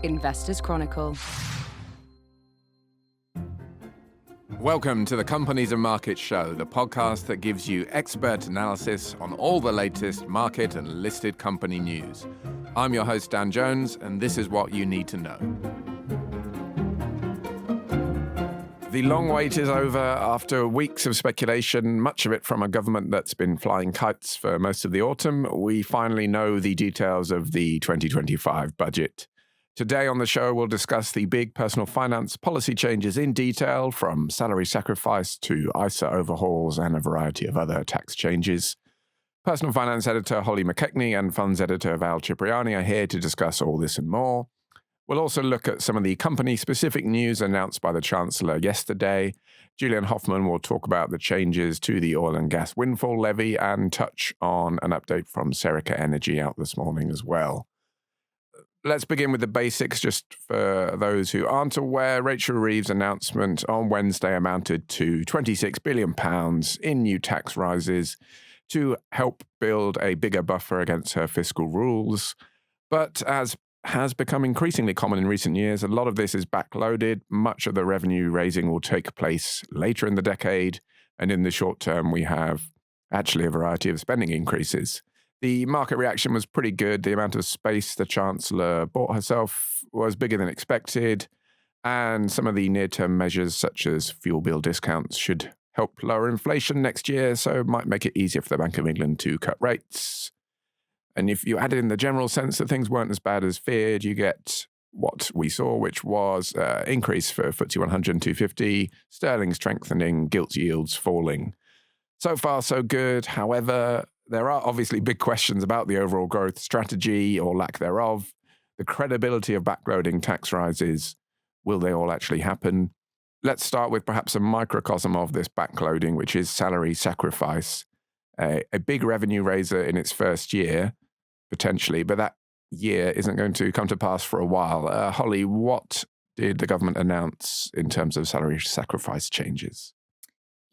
Investors Chronicle. Welcome to the Companies and Markets Show, the podcast that gives you expert analysis on all the latest market and listed company news. I'm your host, Dan Jones, and this is what you need to know. The long wait is over after weeks of speculation, much of it from a government that's been flying kites for most of the autumn. We finally know the details of the 2025 budget. Today on the show, we'll discuss the big personal finance policy changes in detail, from salary sacrifice to ISA overhauls and a variety of other tax changes. Personal finance editor Holly McKechnie and funds editor Val Cipriani are here to discuss all this and more. We'll also look at some of the company-specific news announced by the chancellor yesterday. Julian Hoffman will talk about the changes to the oil and gas windfall levy and touch on an update from Serica Energy out this morning as well. Let's begin with the basics, just for those who aren't aware. Rachel Reeves' announcement on Wednesday amounted to £26 billion in new tax rises to help build a bigger buffer against her fiscal rules. But as has become increasingly common in recent years, a lot of this is backloaded. Much of the revenue raising will take place later in the decade, and in the short term we have actually a variety of spending increases. The market reaction was pretty good. The amount of space the Chancellor bought herself was bigger than expected, and some of the near-term measures, such as fuel bill discounts, should help lower inflation next year, so it might make it easier for the Bank of England to cut rates. And if you add in the general sense that things weren't as bad as feared, you get what we saw, which was increase for FTSE 100 and 250, sterling strengthening, gilt yields falling. So far, so good. However, there are obviously big questions about the overall growth strategy or lack thereof, the credibility of backloading tax rises. Will they all actually happen? Let's start with perhaps a microcosm of this backloading, which is salary sacrifice. A big revenue raiser in its first year, potentially, but that year isn't going to come to pass for a while. Holly, what did the government announce in terms of salary sacrifice changes?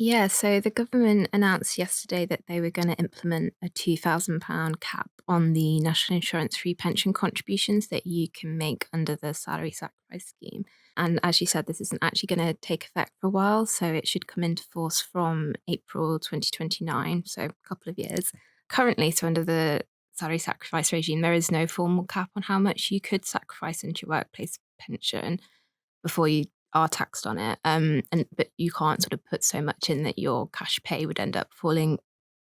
Yeah, so the government announced yesterday that they were going to implement a £2,000 cap on the national insurance free pension contributions that you can make under the salary sacrifice scheme. And as you said, this isn't actually going to take effect for a while, so it should come into force from April 2029, so a couple of years. Currently, so under the salary sacrifice regime, there is no formal cap on how much you could sacrifice into your workplace pension before you are taxed on it, but you can't sort of put so much in that your cash pay would end up falling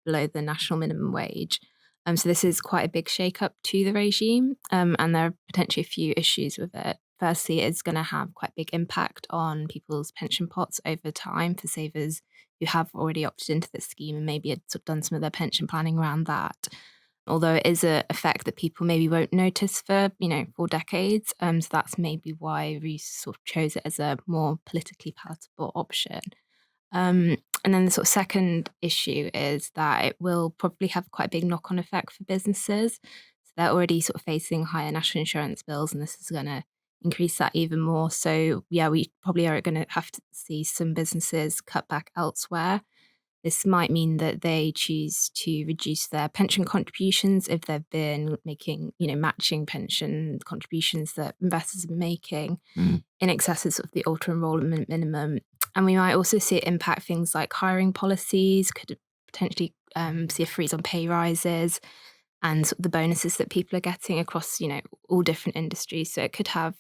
below the national minimum wage. So this is quite a big shake-up to the regime, and there are potentially a few issues with it. Firstly, it's going to have quite a big impact on people's pension pots over time for savers who have already opted into this scheme and maybe had sort of done some of their pension planning around that. Although it is an effect that people maybe won't notice for decades. So that's maybe why Rees sort of chose it as a more politically palatable option. And then the sort of second issue is that it will probably have quite a big knock-on effect for businesses. So they're already sort of facing higher national insurance bills, and this is going to increase that even more. So yeah, we probably are going to have to see some businesses cut back elsewhere. This might mean that they choose to reduce their pension contributions if they've been making, matching pension contributions that investors have been making in excess of the auto-enrollment minimum. And we might also see it impact things like hiring policies, could potentially see a freeze on pay rises and sort of the bonuses that people are getting across, all different industries. So it could have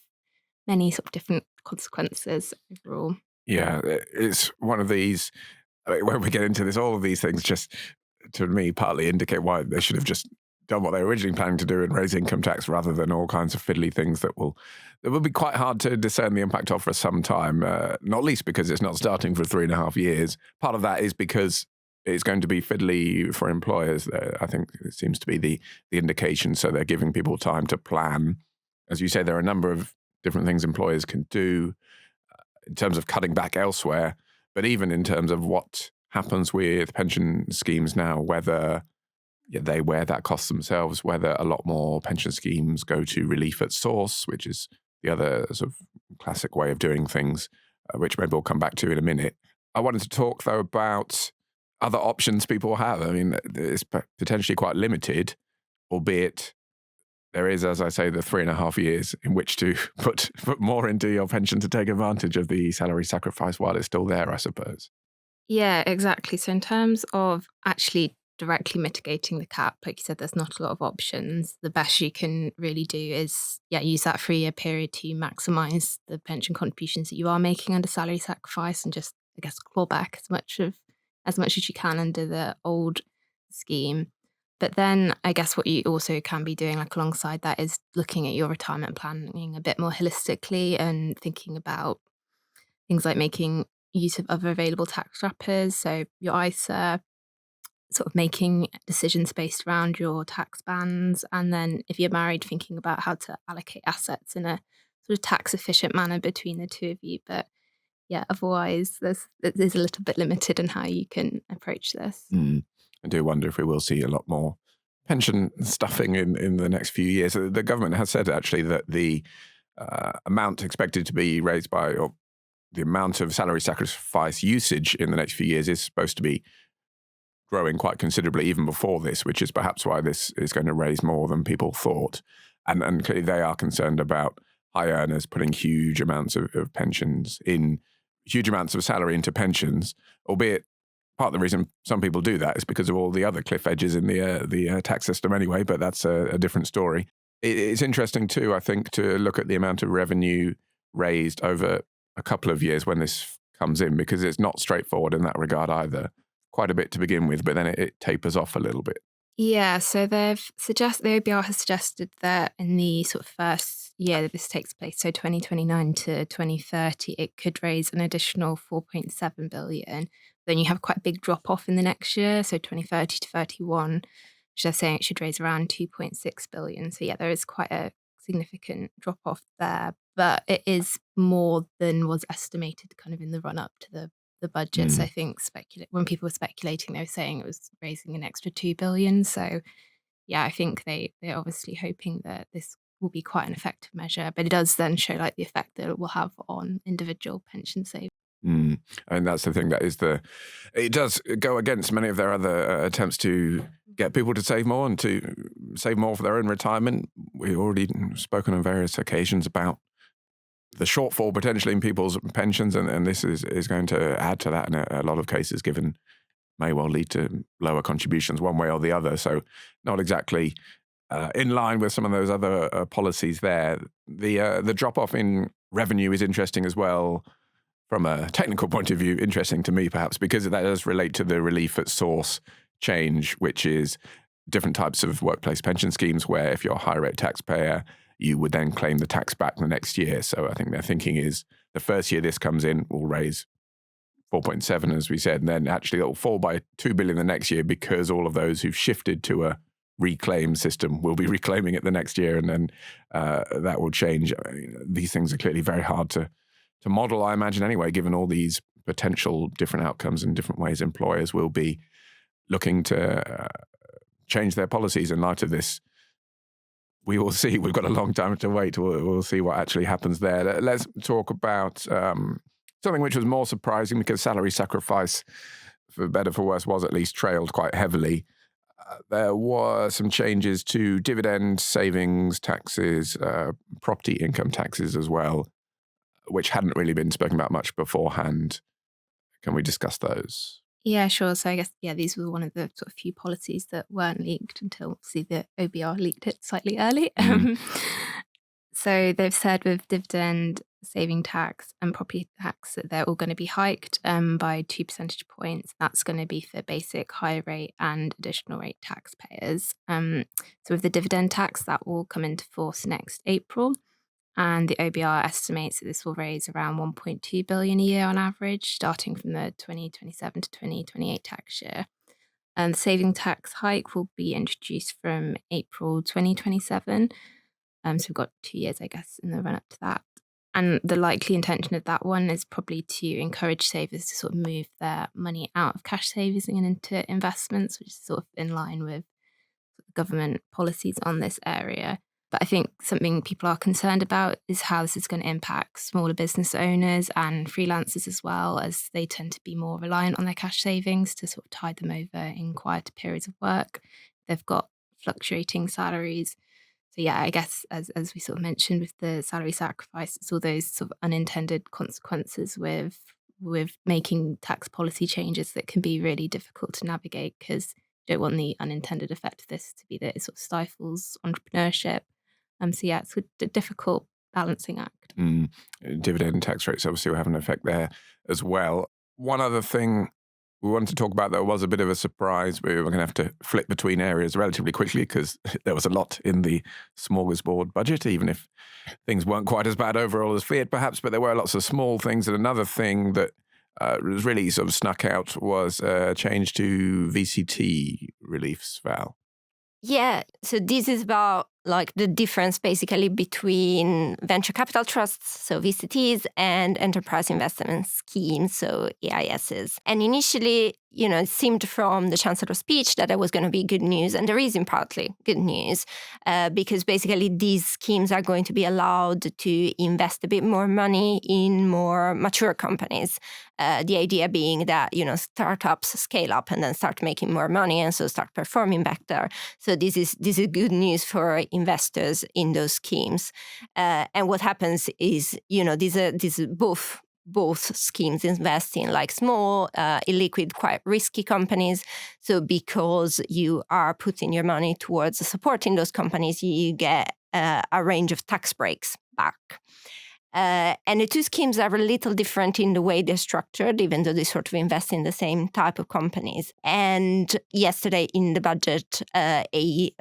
many sort of different consequences overall. Yeah, it's one of these. When we get into this, all of these things just, to me, partly indicate why they should have just done what they were originally planning to do and raise income tax rather than all kinds of fiddly things that will be quite hard to discern the impact of for some time, not least because it's not starting for 3.5 years. Part of that is because it's going to be fiddly for employers. I think it seems to be the indication, so they're giving people time to plan. As you say, there are a number of different things employers can do in terms of cutting back elsewhere. But even in terms of what happens with pension schemes now, whether they wear that cost themselves, whether a lot more pension schemes go to relief at source, which is the other sort of classic way of doing things, which maybe we'll come back to in a minute. I wanted to talk, though, about other options people have. I mean, it's potentially quite limited, albeit there is, as I say, the 3.5 years in which to put more into your pension to take advantage of the salary sacrifice while it's still there, I suppose. Yeah, exactly. So in terms of actually directly mitigating the cap, like you said, there's not a lot of options. The best you can really do is, yeah, use that 3-year period to maximize the pension contributions that you are making under salary sacrifice and just, I guess, claw back as much as you can under the old scheme. But then I guess what you also can be doing like alongside that is looking at your retirement planning a bit more holistically and thinking about things like making use of other available tax wrappers, so your ISA, sort of making decisions based around your tax bands, and then if you're married, thinking about how to allocate assets in a sort of tax efficient manner between the two of you. But yeah, otherwise, it is a little bit limited in how you can approach this. I do wonder if we will see a lot more pension stuffing in the next few years. The government has said actually that the amount expected to be raised by, or the amount of salary sacrifice usage in the next few years is supposed to be growing quite considerably even before this, which is perhaps why this is going to raise more than people thought. And clearly they are concerned about high earners putting huge amounts of pensions in, huge amounts of salary into pensions, albeit part of the reason some people do that is because of all the other cliff edges in the tax system anyway, but that's a different story. It's interesting too, I think, to look at the amount of revenue raised over a couple of years when this comes in, because it's not straightforward in that regard either. Quite a bit to begin with, but then it tapers off a little bit. Yeah, so the OBR has suggested that in the sort of first year that this takes place, so 2029 to 2030, it could raise an additional 4.7 billion. Then you have quite a big drop off in the next year, so 2030 to 31, which they're saying it should raise around 2.6 billion. So yeah, there is quite a significant drop off there, but it is more than was estimated kind of in the run up to the budgets. I think when people were speculating, they were saying it was raising an extra 2 billion. So yeah, I think they're obviously hoping that this will be quite an effective measure, but it does then show like the effect that it will have on individual pension savers. And that's the thing, it does go against many of their other attempts to get people to save more and to save more for their own retirement. We've already spoken on various occasions about the shortfall potentially in people's pensions, and this is going to add to that in a lot of cases, given may well lead to lower contributions one way or the other. So not exactly in line with some of those other policies there. The drop-off in revenue is interesting as well from a technical point of view, interesting to me perhaps, because that does relate to the relief at source change, which is different types of workplace pension schemes where if you're a high rate taxpayer, you would then claim the tax back the next year. So I think their thinking is the first year this comes in, we'll raise 4.7, as we said, and then actually it will fall by 2 billion the next year because all of those who've shifted to a reclaim system will be reclaiming it the next year, and then that will change. I mean, these things are clearly very hard to model, I imagine anyway, given all these potential different outcomes and different ways employers will be looking to change their policies in light of this. We will see. We've got a long time to wait. We'll see what actually happens there. Let's talk about something which was more surprising, because salary sacrifice, for better for worse, was at least trailed quite heavily. There were some changes to dividend savings taxes, property income taxes as well, which hadn't really been spoken about much beforehand. Can we discuss those? Yeah, sure. So I guess, yeah, these were one of the sort of few policies that weren't leaked until obviously the OBR leaked it slightly early. So they've said with dividend, saving tax and property tax that they're all going to be hiked by 2 percentage points. That's going to be for basic, higher rate and additional rate taxpayers. So with the dividend tax, that will come into force next April. And the OBR estimates that this will raise around 1.2 billion a year on average, starting from the 2027 to 2028 tax year. And the saving tax hike will be introduced from April 2027. So we've got 2 years, I guess, in the run up to that. And the likely intention of that one is probably to encourage savers to sort of move their money out of cash savings and into investments, which is sort of in line with government policies on this area. But I think something people are concerned about is how this is going to impact smaller business owners and freelancers as well, as they tend to be more reliant on their cash savings to sort of tide them over in quieter periods of work. They've got fluctuating salaries. So yeah, I guess as we sort of mentioned with the salary sacrifice, it's all those sort of unintended consequences with making tax policy changes that can be really difficult to navigate because you don't want the unintended effect of this to be that it sort of stifles entrepreneurship. So yeah, it's a difficult balancing act. Dividend tax rates obviously will have an effect there as well. One other thing we wanted to talk about, though, was a bit of a surprise. We were going to have to flip between areas relatively quickly because there was a lot in the smorgasbord budget, even if things weren't quite as bad overall as feared, perhaps, but there were lots of small things. And another thing that was really sort of snuck out was a change to VCT reliefs, Val. Yeah, so this is about like the difference basically between venture capital trusts, so VCTs, and enterprise investment schemes, so EISs. And initially, it seemed from the chancellor's speech that there was going to be good news, and there is in partly good news, because basically these schemes are going to be allowed to invest a bit more money in more mature companies. The idea being that, startups scale up and then start making more money and so start performing better. So this is good news for investors in those schemes. And what happens is, these are both schemes invest in like small, illiquid, quite risky companies. So because you are putting your money towards supporting those companies, you get a range of tax breaks back. And the two schemes are a little different in the way they're structured, even though they sort of invest in the same type of companies. And yesterday in the budget,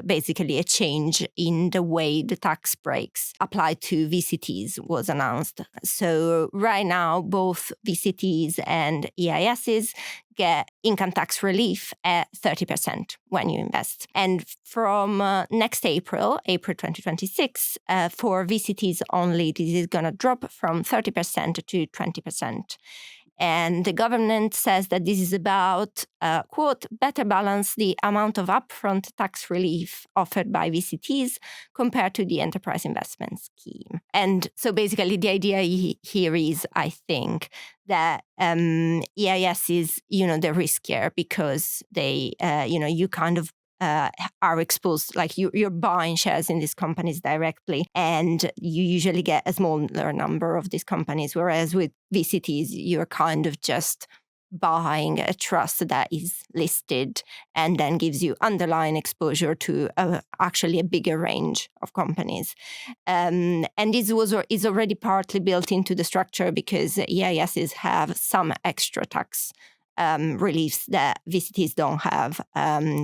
basically a change in the way the tax breaks apply to VCTs was announced. So right now, both VCTs and EISs get income tax relief at 30% when you invest. And from next April 2026, for VCTs only, this is going to drop from 30% to 20%. And the government says that this is about, quote, better balance the amount of upfront tax relief offered by VCTs compared to the enterprise investment scheme. And so basically the idea here is, I think, that EIS is, they're riskier because they, you kind of are exposed, like you're buying shares in these companies directly, and you usually get a smaller number of these companies, whereas with VCTs, you're kind of just buying a trust that is listed and then gives you underlying exposure to actually a bigger range of companies. And this is already partly built into the structure because EISs have some extra tax reliefs that VCTs don't have.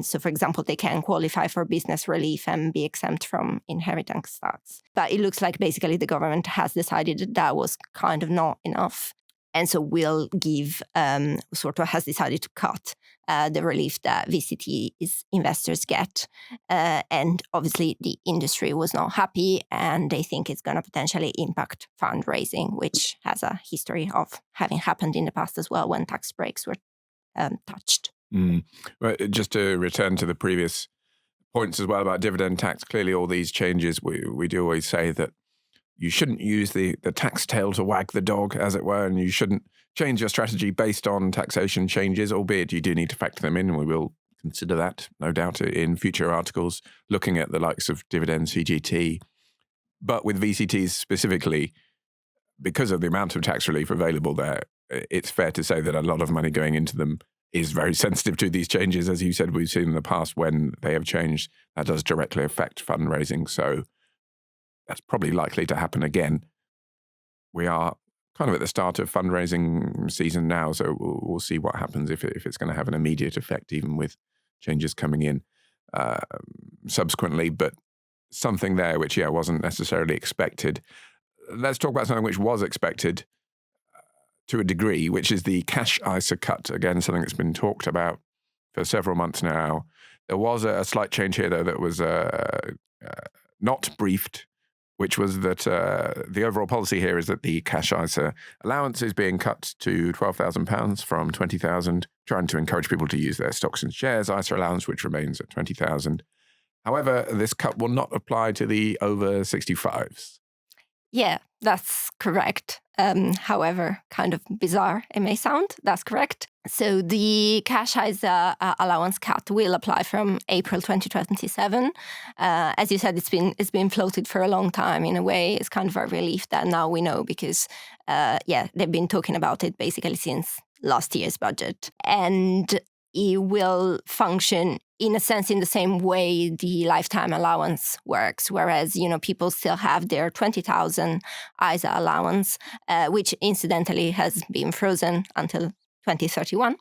So, for example, they can qualify for business relief and be exempt from inheritance tax. But it looks like basically the government has decided that was kind of not enough. And so will give, has decided to cut the relief that VCT investors get. And obviously the industry was not happy, and they think it's going to potentially impact fundraising, which has a history of having happened in the past as well when tax breaks were touched. Well, just to return to the previous points as well about dividend tax, clearly all these changes, we do always say that you shouldn't use the tax tail to wag the dog, as it were, and you shouldn't change your strategy based on taxation changes, albeit you do need to factor them in, and we will consider that, no doubt, in future articles, looking at the likes of dividend CGT. But with VCTs specifically, because of the amount of tax relief available there, it's fair to say that a lot of money going into them is very sensitive to these changes. As you said, we've seen in the past when they have changed, that does directly affect fundraising. So that's probably likely to happen again. We are kind of at the start of fundraising season now, so we'll see what happens if it's going to have an immediate effect, even with changes coming in subsequently. But something there which, wasn't necessarily expected. Let's talk about something which was expected to a degree, which is the cash ISA cut. Again, something that's been talked about for several months now. There was a slight change here, though, that was not briefed, which was that the overall policy here is that the cash ISA allowance is being cut to £12,000 from £20,000, trying to encourage people to use their stocks and shares ISA allowance, which remains at £20,000. However, this cut will not apply to the over 65s. Yeah, that's correct. However, kind of bizarre it may sound, that's correct. So the cash ISA allowance cut will apply from April 2027. As you said, it's been floated for a long time. In a way, it's kind of a relief that now we know because, they've been talking about it basically since last year's budget. And it will function in a sense in the same way the lifetime allowance works, whereas, people still have their 20,000 ISA allowance, which incidentally has been frozen until 2031.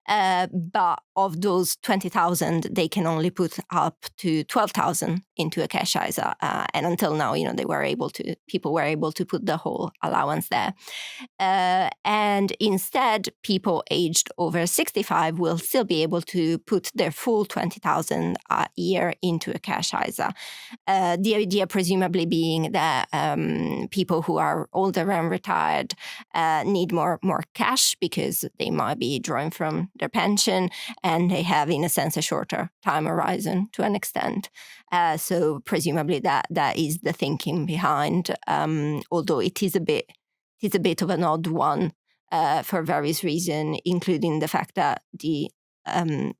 But of those 20,000, they can only put up to 12,000 into a cash ISA. And until now, people were able to put the whole allowance there. And instead, people aged over 65 will still be able to put their full 20,000 a year into a cash ISA. The idea presumably being that people who are older and retired need more cash because they might be drawing from their pension and they have, in a sense, a shorter time horizon to an extent. So presumably that is the thinking behind, although it is a bit of an odd one for various reasons, including the fact that the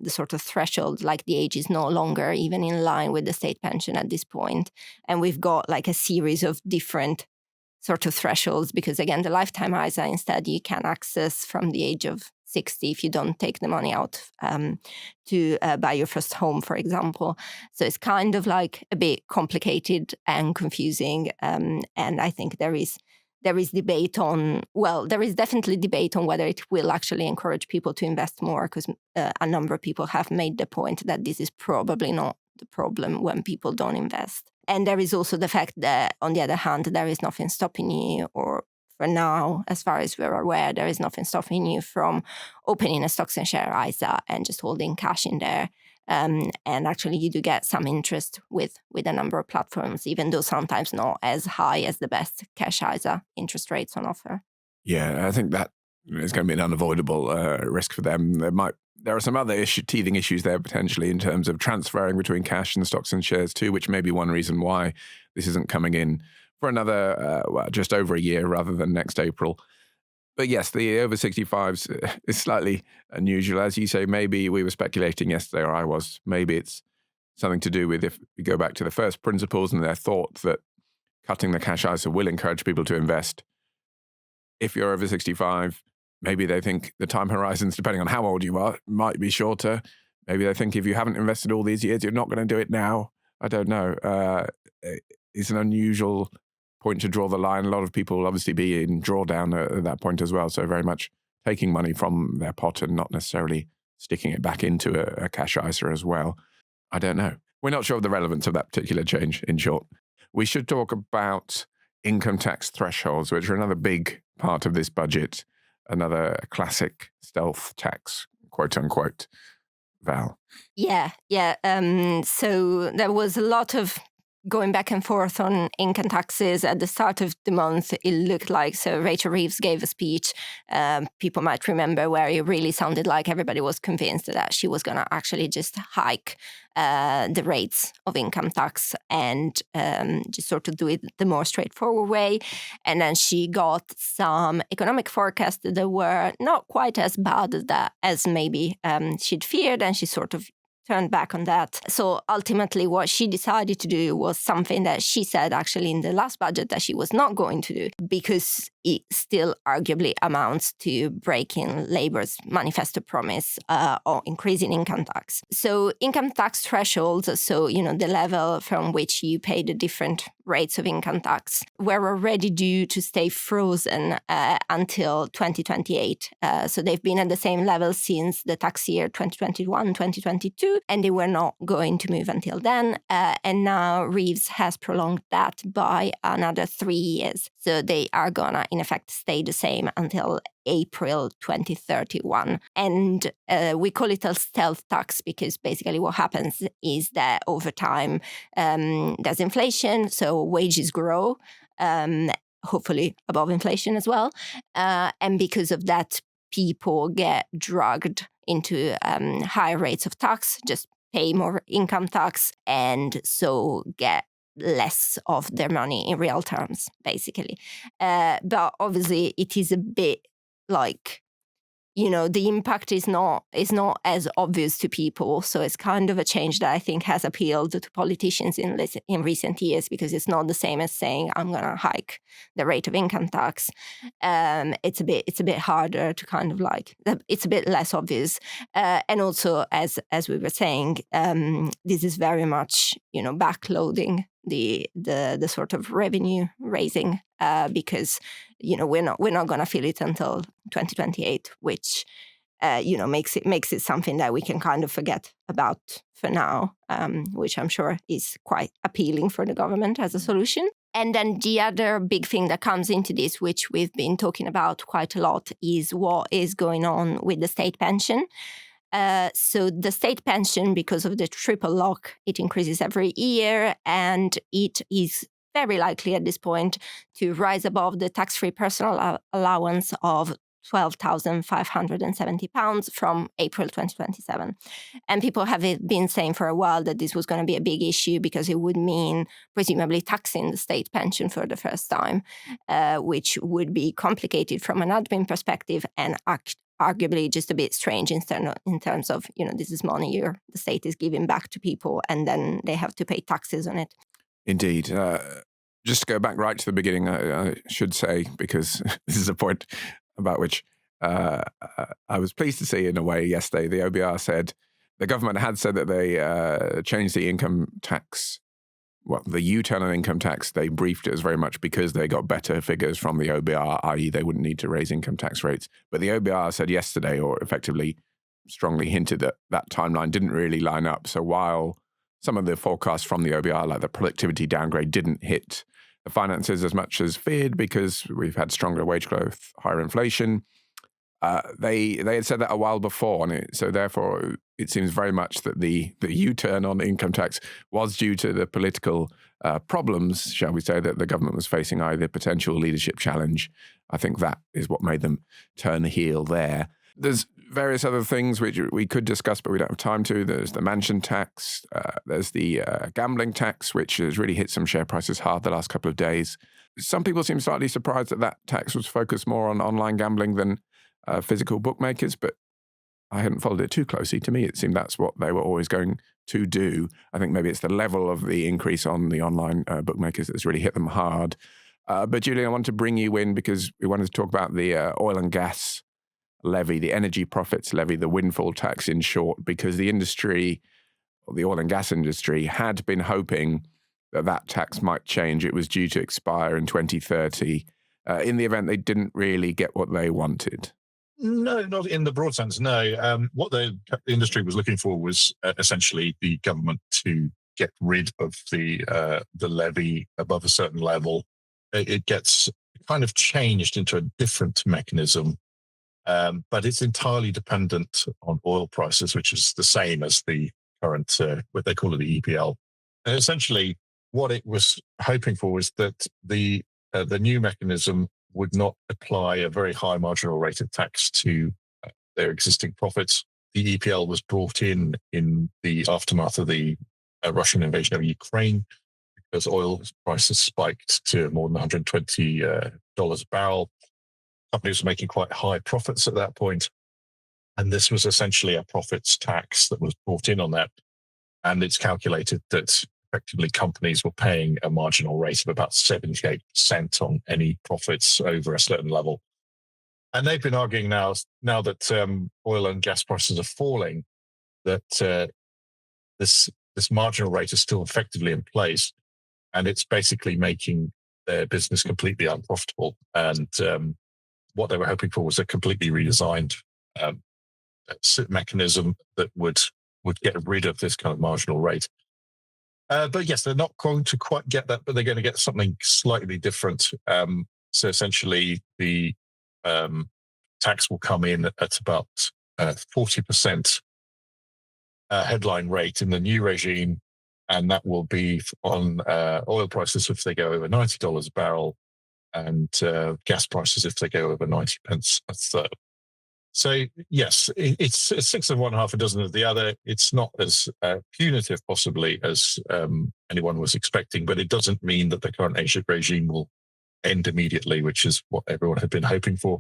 sort of threshold, like the age, is no longer even in line with the state pension at this point. And we've got like a series of different sort of thresholds because, again, the lifetime ISA instead you can access from the age of 60 if you don't take the money out to buy your first home, for example. So it's kind of like a bit complicated and confusing. And I think there is debate on, there is definitely debate on whether it will actually encourage people to invest more because a number of people have made the point that this is probably not the problem when people don't invest. And there is also the fact that, on the other hand, there is nothing stopping you, or for now, as far as we're aware, there is nothing stopping you from opening a stocks and share ISA and just holding cash in there. And actually, you do get some interest with a number of platforms, even though sometimes not as high as the best cash ISA interest rates on offer. Yeah, I think that is going to be an unavoidable risk for them. There are some other teething issues there potentially in terms of transferring between cash and stocks and shares too, which may be one reason why this isn't coming in for another just over a year rather than next April. But yes, the over 65s is slightly unusual. As you say, maybe we were speculating yesterday, or I was, maybe it's something to do with, if we go back to the first principles and their thought that cutting the cash ISA will encourage people to invest. If you're over 65, maybe they think the time horizons, depending on how old you are, might be shorter. Maybe they think if you haven't invested all these years, you're not going to do it now. I don't know. It's an unusual point to draw the line. A lot of people will obviously be in drawdown at that point as well. So very much taking money from their pot and not necessarily sticking it back into a cash ISA as well. I don't know. We're not sure of the relevance of that particular change, in short. We should talk about income tax thresholds, which are another big part of this budget, another classic stealth tax, quote unquote. Val. Yeah. So there was a lot of going back and forth on income taxes at the start of the month. It looked like, so Rachel Reeves gave a speech, people might remember, where it really sounded like everybody was convinced that she was going to actually just hike the rates of income tax and just sort of do it the more straightforward way. And then she got some economic forecasts that were not quite as bad as maybe she'd feared, and she sort of turned back on that. So ultimately what she decided to do was something that she said actually in the last budget that she was not going to do, because it still arguably amounts to breaking Labour's manifesto promise or increasing income tax. So income tax thresholds, so the level from which you pay the different rates of income tax, were already due to stay frozen until 2028. So they've been at the same level since the tax year 2021-2022, and they were not going to move until then. And now Reeves has prolonged that by another 3 years. So they are gonna, in effect, stay the same until April 2031. And we call it a stealth tax because basically what happens is that over time there's inflation, so wages grow, hopefully above inflation as well. And because of that, people get dragged into higher rates of tax, just pay more income tax, and so get less of their money in real terms, basically. But obviously, it is a bit like, the impact is not as obvious to people. So it's kind of a change that I think has appealed to politicians in recent years, because it's not the same as saying I'm going to hike the rate of income tax. It's a bit harder to kind of it's a bit less obvious. And also, as we were saying, this is very much backloading the sort of revenue raising, because we're not going to feel it until 2028, which makes it something that we can kind of forget about for now, which I'm sure is quite appealing for the government as a solution. And then the other big thing that comes into this, which we've been talking about quite a lot, is what is going on with the state pension. So the state pension, because of the triple lock, it increases every year, and it is very likely at this point to rise above the tax-free personal allowance of £12,570 from April 2027. And people have been saying for a while that this was going to be a big issue because it would mean presumably taxing the state pension for the first time, which would be complicated from an admin perspective and arguably just a bit strange in terms of, this is money the state is giving back to people and then they have to pay taxes on it. Indeed. Just to go back right to the beginning, I should say, because this is a point about which I was pleased to see in a way yesterday, the OBR said, the government had said that they changed the income tax. Well, the U-turn on income tax, they briefed it as very much because they got better figures from the OBR, i.e. they wouldn't need to raise income tax rates. But the OBR said yesterday, or effectively strongly hinted that that timeline didn't really line up. So while some of the forecasts from the OBR, like the productivity downgrade, didn't hit the finances as much as feared because we've had stronger wage growth, higher inflation, they had said that a while before, and so therefore it seems very much that the U-turn on income tax was due to the political problems, shall we say, that the government was facing, either potential leadership challenge. I think that is what made them turn heel there. There's various other things which we could discuss, but we don't have time to. There's the mansion tax. There's the gambling tax, which has really hit some share prices hard the last couple of days. Some people seem slightly surprised that tax was focused more on online gambling than physical bookmakers, but I hadn't followed it too closely. To me, it seemed that's what they were always going to do. I think maybe it's the level of the increase on the online bookmakers that's really hit them hard. But Julian, I want to bring you in because we wanted to talk about the oil and gas levy, the energy profits levy, the windfall tax in short, because the industry, or the oil and gas industry, had been hoping that tax might change. It was due to expire in 2030. In the event they didn't really get what they wanted. No, not in the broad sense, no. What the industry was looking for was essentially the government to get rid of the levy above a certain level. It gets kind of changed into a different mechanism, but it's entirely dependent on oil prices, which is the same as the current, what they call it, the EPL. And essentially, what it was hoping for was that the new mechanism would not apply a very high marginal rate of tax to their existing profits. The EPL was brought in the aftermath of the Russian invasion of Ukraine because oil prices spiked to more than $120 a barrel. Companies were making quite high profits at that point, and this was essentially a profits tax that was brought in on that. And it's calculated that effectively companies were paying a marginal rate of about 78% on any profits over a certain level. And they've been arguing now that oil and gas prices are falling, that this marginal rate is still effectively in place, and it's basically making their business completely unprofitable. And what they were hoping for was a completely redesigned mechanism that would get rid of this kind of marginal rate. But yes, they're not going to quite get that, but they're going to get something slightly different. So essentially, the tax will come in at about 40% headline rate in the new regime, and that will be on oil prices if they go over $90 a barrel, and gas prices if they go over 90 pence a therm. So yes, it's six of one, half a dozen of the other. It's not as punitive, possibly, as anyone was expecting, but it doesn't mean that the current ASIC regime will end immediately, which is what everyone had been hoping for.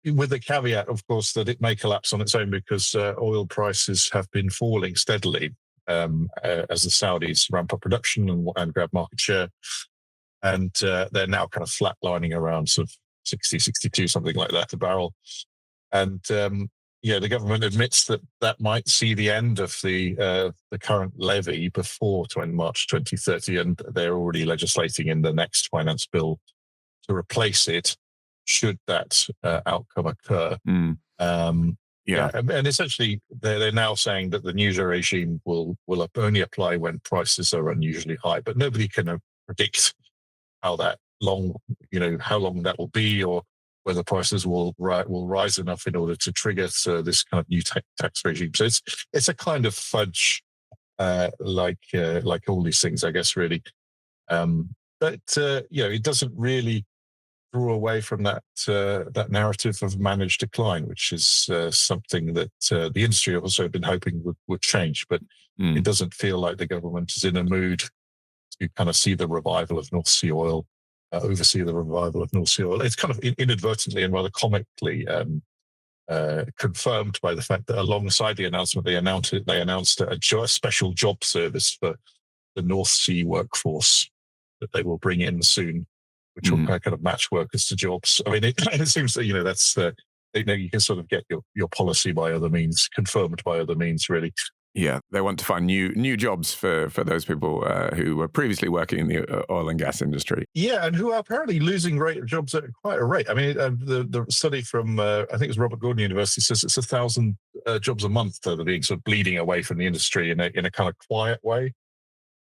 With the caveat, of course, that it may collapse on its own because oil prices have been falling steadily as the Saudis ramp up production and grab market share. And they're now kind of flatlining around sort of 60, 62, something like that a barrel. And the government admits that might see the end of the current levy before March 2030, and they're already legislating in the next finance bill to replace it, should that outcome occur. And essentially, they're now saying that the new regime will only apply when prices are unusually high, but nobody can predict how long that will be, or whether prices will rise enough in order to trigger this kind of new tax regime. So it's a kind of fudge, like all these things, I guess, really. But it doesn't really draw away from that narrative of managed decline, which is something that the industry also been hoping would change. But it doesn't feel like the government is in a mood to kind of see the revival of North Sea oil. Oversee the revival of North Sea oil. It's kind of inadvertently and rather comically confirmed by the fact that alongside the announcement, they announced a special job service for the North Sea workforce that they will bring in soon, which will kind of match workers to jobs. I mean, it seems that that's you can sort of get your policy by other means, confirmed by other means, really. Yeah, they want to find new jobs for those people who were previously working in the oil and gas industry. Yeah, and who are apparently losing jobs at quite a rate. I mean, the study from, I think it was Robert Gordon University, says it's 1,000 jobs a month that are being sort of bleeding away from the industry in a kind of quiet way.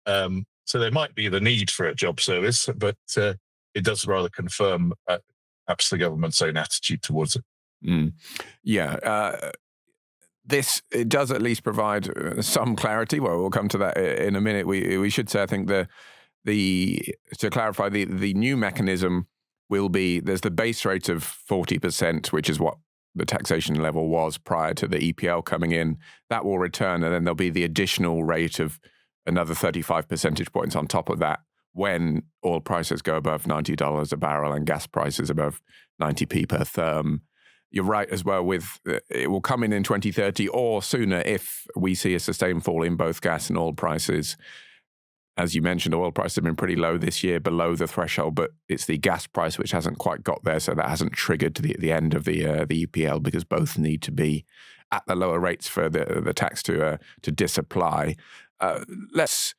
So there might be the need for a job service, but it does rather confirm perhaps the government's own attitude towards it. It does at least provide some clarity. Well, we'll come to that in a minute. We should say, I think to clarify, the new mechanism will be, there's the base rate of 40%, which is what the taxation level was prior to the EPL coming in. That will return, and then there'll be the additional rate of another 35 percentage points on top of that when oil prices go above $90 a barrel and gas prices above 90p per therm. You're right as well with it will come in 2030 or sooner if we see a sustained fall in both gas and oil prices. As you mentioned, oil prices have been pretty low this year, below the threshold, but it's the gas price which hasn't quite got there, so that hasn't triggered the end of the EPL, because both need to be at the lower rates for the tax to disapply. Let's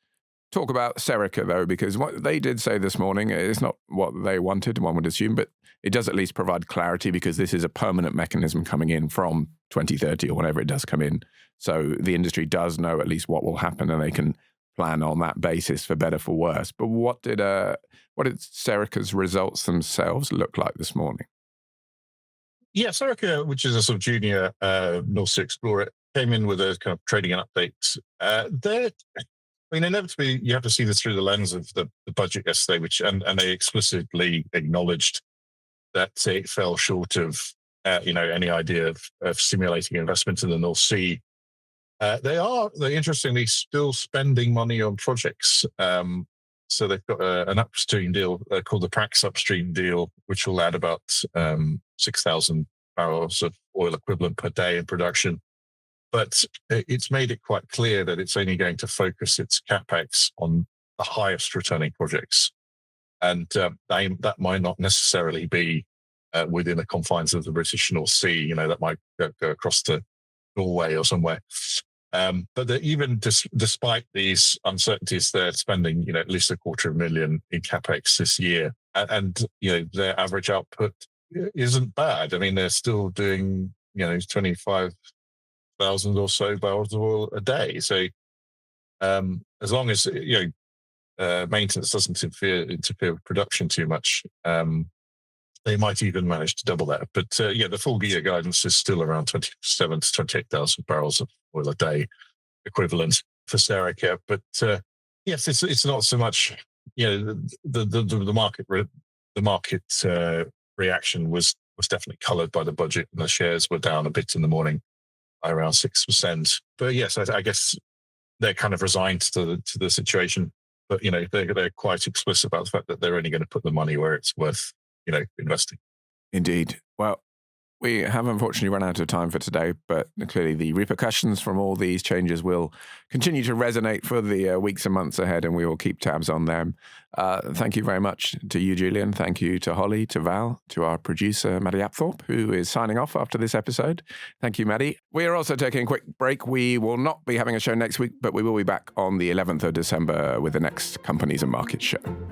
talk about Serica, though, because what they did say this morning is not what they wanted, one would assume, but it does at least provide clarity, because this is a permanent mechanism coming in from 2030 or whenever it does come in. So the industry does know at least what will happen, and they can plan on that basis, for better, for worse. But what did Serica's results themselves look like this morning? Yeah, Serica, which is a sort of junior North Sea explorer, came in with a kind of trading update. Inevitably, you have to see this through the lens of the budget yesterday, and they explicitly acknowledged that it fell short of any idea of stimulating investment in the North Sea. They're interestingly still spending money on projects. So they've got an upstream deal called the Prax upstream deal, which will add about 6,000 barrels of oil equivalent per day in production. But it's made it quite clear that it's only going to focus its capex on the highest returning projects. And that might not necessarily be within the confines of the British North Sea. That might go across to Norway or somewhere. But even despite these uncertainties, they're spending at least $250,000 in capex this year, and their average output isn't bad. I mean, they're still doing 25,000 or so barrels of oil a day. So as long as maintenance doesn't interfere with production too much, they might even manage to double that. But the full year guidance is still around 27 to 28,000 barrels of oil a day equivalent for Serica. But yes, it's not so much the market reaction was was definitely coloured by the budget, and the shares were down a bit in the morning by around 6%. But yes, I guess they're kind of resigned to the situation. But, they're quite explicit about the fact that they're only going to put the money where it's worth, investing. Indeed. Well, we have unfortunately run out of time for today, but clearly the repercussions from all these changes will continue to resonate for the weeks and months ahead, and we will keep tabs on them. Thank you very much to you, Julian. Thank you to Holly, to Val, to our producer, Maddie Apthorpe, who is signing off after this episode. Thank you, Maddie. We are also taking a quick break. We will not be having a show next week, but we will be back on the 11th of December with the next Companies and Markets show.